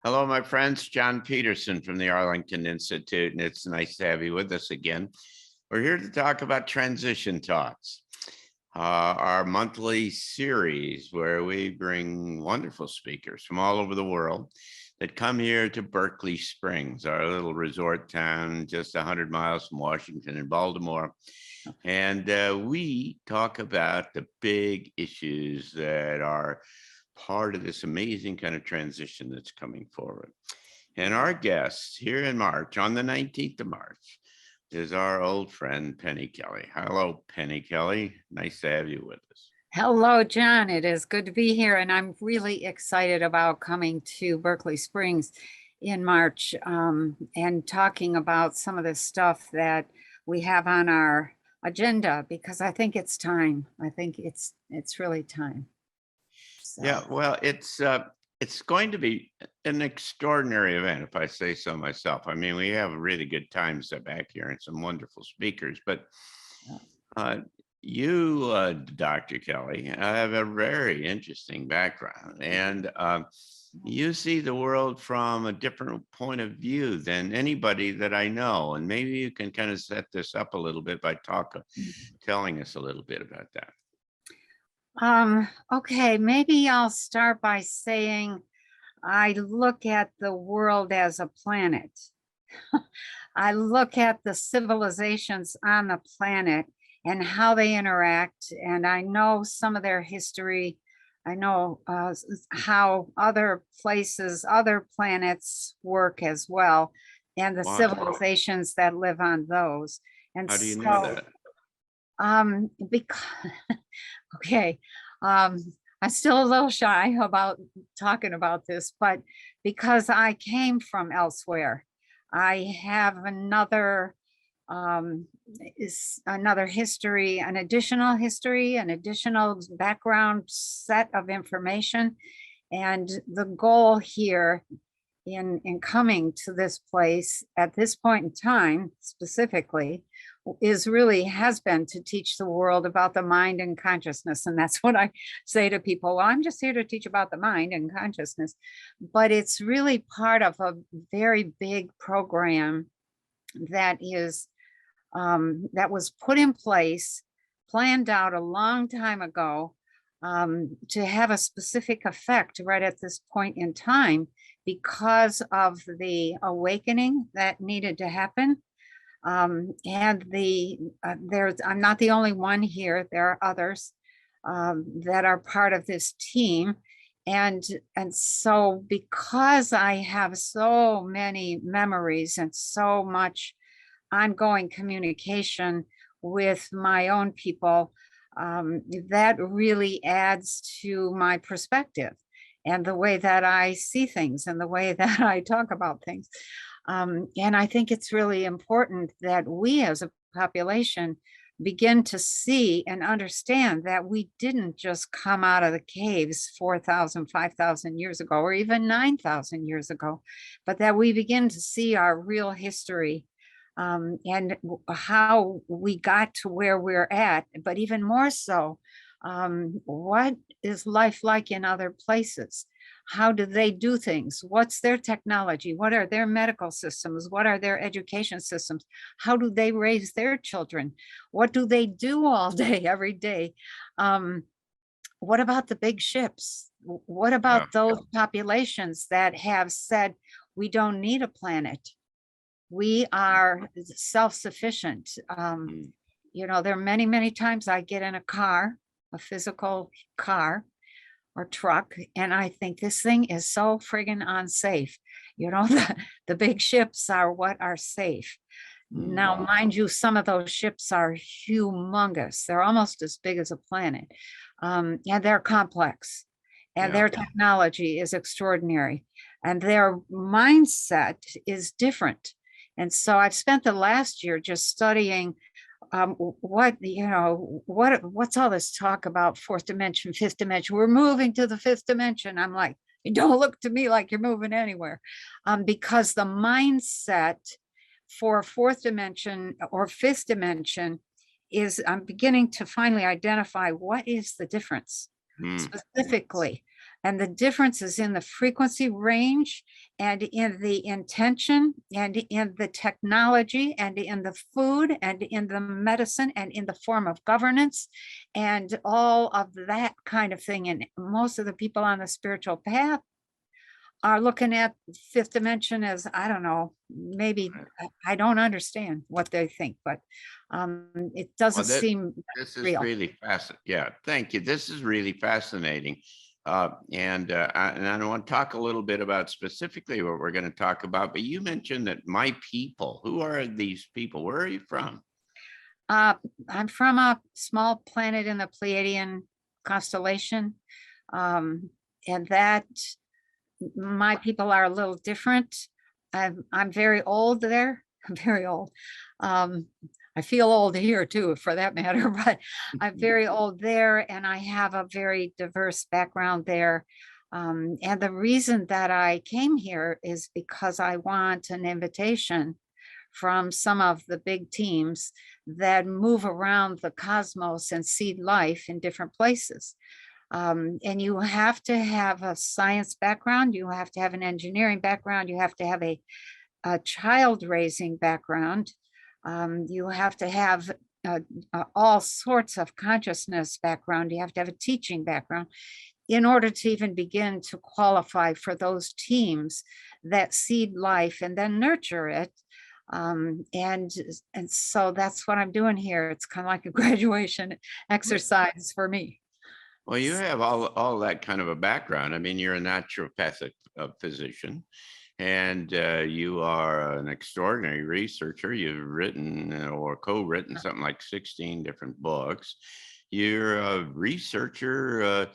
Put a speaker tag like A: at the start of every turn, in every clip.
A: Hello, my friends. John Peterson from the Arlington Institute, and it's nice to have you with us again. We're here to talk about Transition Talks, our monthly series where we bring wonderful speakers from all over the world that come here to Berkeley Springs, our little resort town just 100 miles from Washington and Baltimore. And we talk about the big issues that are part of this amazing kind of transition that's coming forward. And our guest here in March, on the 19th of March, is our old friend, Penny Kelly. Hello, Penny Kelly. Nice to have you with us.
B: Hello, John. It is good to be here. And I'm really excited about coming to Berkeley Springs in March and talking about some of the stuff that we have on our agenda, because I think it's time. I think it's really time. So.
A: Yeah, well, it's going to be an extraordinary event, if I say so myself. I mean, we have really good times back here and some wonderful speakers, but you, Dr. Kelly, have a very interesting background, and you see the world from a different point of view than anybody that I know. And maybe you can kind of set this up a little bit by telling us a little bit about that.
B: Okay, maybe I'll start by saying I look at the world as a planet. I look at the civilizations on the planet and how they interact, and I know some of their history. I know how other places, other planets work as well, and the civilizations that live on those. And
A: how do you know that?
B: Because okay, I'm still a little shy about talking about this, but because I came from elsewhere, I have another history, an additional background set of information. And the goal here in coming to this place at this point in time specifically has been to teach the world about the mind and consciousness. And that's what I say to people. Well, I'm just here to teach about the mind and consciousness, but it's really part of a very big program that was put in place, planned out a long time ago, to have a specific effect right at this point in time because of the awakening that needed to happen. And I'm not the only one here. There are others that are part of this team. And so because I have so many memories and so much ongoing communication with my own people, that really adds to my perspective and the way that I see things and the way that I talk about things. And I think it's really important that we as a population begin to see and understand that we didn't just come out of the caves 4,000, 5,000 years ago, or even 9,000 years ago, but that we begin to see our real history and how we got to where we're at, but even more so, what is life like in other places? How do they do things? What's their technology? What are their medical systems? What are their education systems? How do they raise their children? What do they do all day, every day? What about the big ships? What about those populations that have said, we don't need a planet? We are self-sufficient. You know, there are many, many times I get in a car, a physical car or truck, and I think this thing is so friggin' unsafe. You know, the big ships are what are safe. Now, mind you, some of those ships are humongous. They're almost as big as a planet. And they're complex. And their technology is extraordinary. And their mindset is different. And so I've spent the last year just studying what's all this talk about fourth dimension, fifth dimension? We're moving to the fifth dimension. I'm like, you don't look to me like you're moving anywhere, because the mindset for fourth dimension or fifth dimension is, I'm beginning to finally identify what is the difference specifically. And the difference is in the frequency range and in the intention and in the technology and in the food and in the medicine and in the form of governance and all of that kind of thing. And most of the people on the spiritual path are looking at fifth dimension as, I don't know, maybe I don't understand what they think, but it doesn't
A: Well,
B: seem
A: this is
B: real.
A: really fascinating. Yeah, thank you. This is really fascinating. And I want to talk a little bit about specifically what we're going to talk about, but you mentioned that my people, who are these people? Where are you from?
B: I'm from a small planet in the Pleiadian constellation. And that my people are a little different. I'm very old there. I'm very old. I feel old here too, for that matter, but I'm very old there and I have a very diverse background there. And the reason that I came here is because I want an invitation from some of the big teams that move around the cosmos and seed life in different places. And you have to have a science background, you have to have an engineering background, you have to have a child raising background, you have to have all sorts of consciousness background, you have to have a teaching background in order to even begin to qualify for those teams that seed life and then nurture it. And so that's what I'm doing here. It's kind of like a graduation exercise for me.
A: Well, you have all that kind of a background. I mean, you're a naturopathic physician, and you are an extraordinary researcher. You've written or co-written something like 16 different books. You're a researcher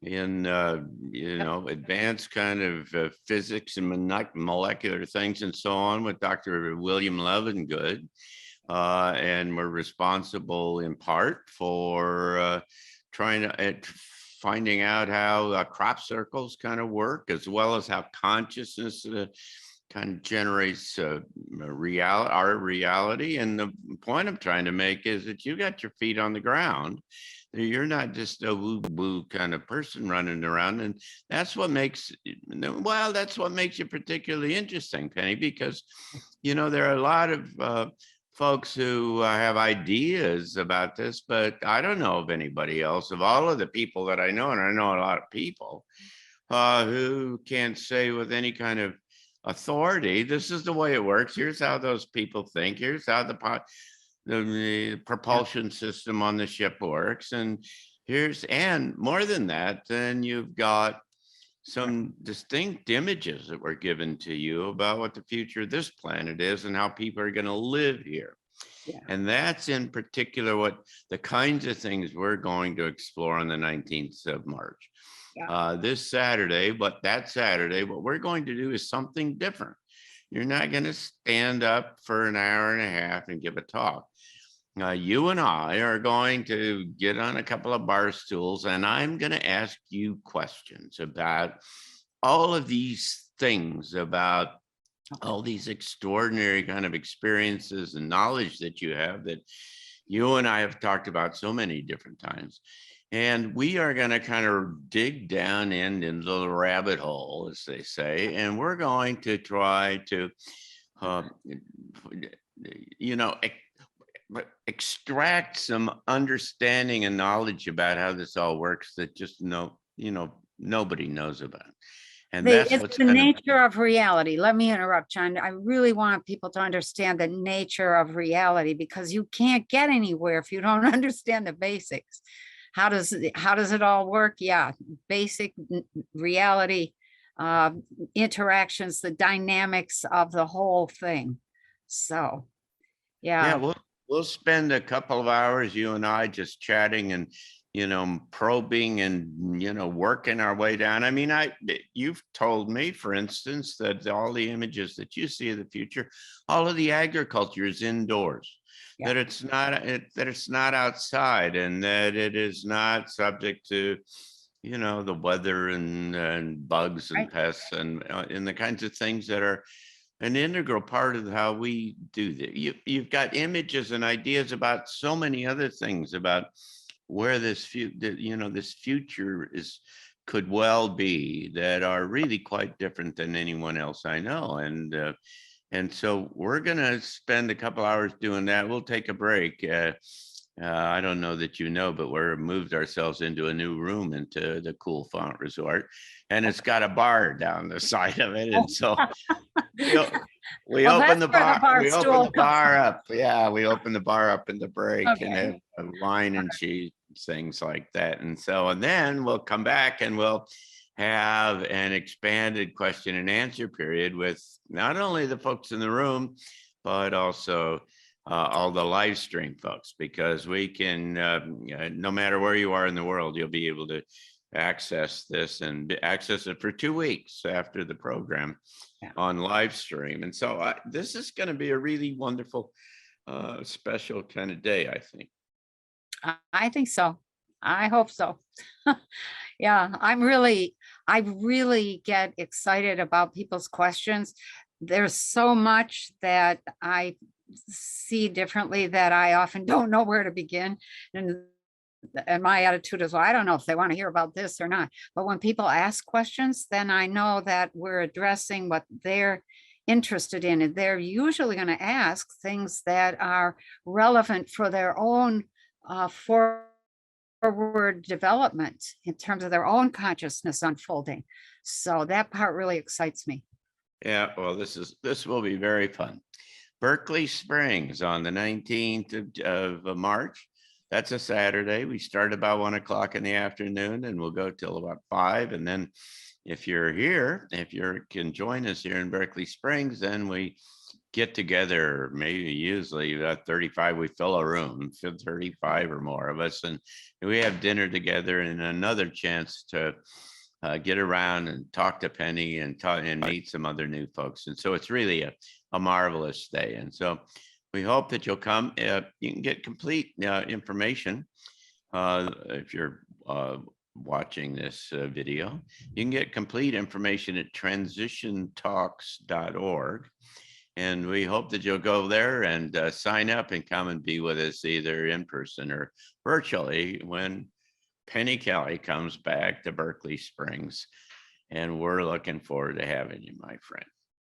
A: in advanced kind of physics and molecular things and so on with Dr. William Levengood, and we're responsible in part for trying to finding out how crop circles kind of work, as well as how consciousness kind of generates our reality. And the point I'm trying to make is that you got your feet on the ground. You're not just a woo-woo kind of person running around. And that's what makes, that's what makes you particularly interesting, Penny, because, there are a lot of folks who have ideas about this, but I don't know of anybody else, of all of the people that I know, and I know a lot of people who can't say with any kind of authority, this is the way it works. Here's how those people think. Here's how the propulsion system on the ship works. And more than that, then you've got some distinct images that were given to you about what the future of this planet is and how people are going to live here.
B: Yeah.
A: And that's in particular what the kinds of things we're going to explore on the 19th of March.
B: Yeah.
A: This Saturday, but that Saturday, what we're going to do is something different. You're not going to stand up for an hour and a half and give a talk. You and I are going to get on a couple of bar stools and I'm going to ask you questions about all of these things, about all these extraordinary kind of experiences and knowledge that you have that you and I have talked about so many different times. And we are going to kind of dig down into the rabbit hole, as they say, and we're going to try to, extract some understanding and knowledge about how this all works that just nobody knows about. And that's
B: It's
A: what's
B: the
A: kind of,
B: nature of reality. Let me interrupt, John. I really want people to understand the nature of reality because you can't get anywhere if you don't understand the basics. How does it all work? Yeah, basic reality, interactions, the dynamics of the whole thing. So,
A: yeah,
B: yeah.
A: we'll spend a couple of hours, you and I, just chatting and probing and working our way down. I mean, you've told me, for instance, that all the images that you see of the future, all of the agriculture is indoors.
B: Yeah.
A: That it's not outside, and that it is not subject to the weather and bugs and
B: Right.
A: pests and the kinds of things that are an integral part of how we do that. You've got images and ideas about so many other things about where this future is could well be that are really quite different than anyone else I know. And so we're going to spend a couple hours doing that. We'll take a break. I don't know that you know, but we're moved ourselves into a new room into the Cool Font Resort, and it's got a bar down the side of it. And so we, we
B: Well,
A: open
B: that's
A: the
B: where the
A: bar,
B: bar
A: we open
B: stool
A: the
B: comes
A: bar
B: from.
A: up. Yeah, we open the bar up in the break and
B: Okay.
A: have wine and cheese, things like that. And then we'll come back and we'll have an expanded question and answer period with not only the folks in the room, but also all the live stream folks, because we can, no matter where you are in the world, you'll be able to access this and access it for 2 weeks after the program on live stream. And so this is going to be a really wonderful, special kind of day, I think.
B: I think so. I hope so. Yeah, I really get excited about people's questions. There's so much that I see differently that I often don't know where to begin. And my attitude is, well, I don't know if they want to hear about this or not. But when people ask questions, then I know that we're addressing what they're interested in. And they're usually going to ask things that are relevant for their own forward development in terms of their own consciousness unfolding. So that part really excites me.
A: Yeah, well, this will be very fun. Berkeley Springs on the 19th of March. That's a Saturday. We start about 1 o'clock in the afternoon and we'll go till about 5. And then if you're here, if you can join us here in Berkeley Springs, then we get together, maybe usually about 35, we fill a room, 35 or more of us, and we have dinner together and another chance to get around and talk to Penny and meet some other new folks. And so it's really a marvelous day. And so we hope that you'll come. You can get complete information if you're watching this video. You can get complete information at TransitionTALKS.org. And we hope that you'll go there and sign up and come and be with us either in person or virtually when Penny Kelly comes back to Berkeley Springs. And we're looking forward to having you, my friend.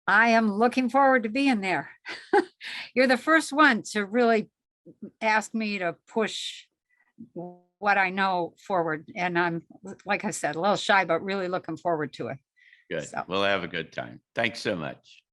B: I am looking forward to being there. You're the first one to really ask me to push what I know forward. And I'm, like I said, a little shy, but really looking forward to it.
A: Good.
B: So.
A: We'll have a good time. Thanks so much.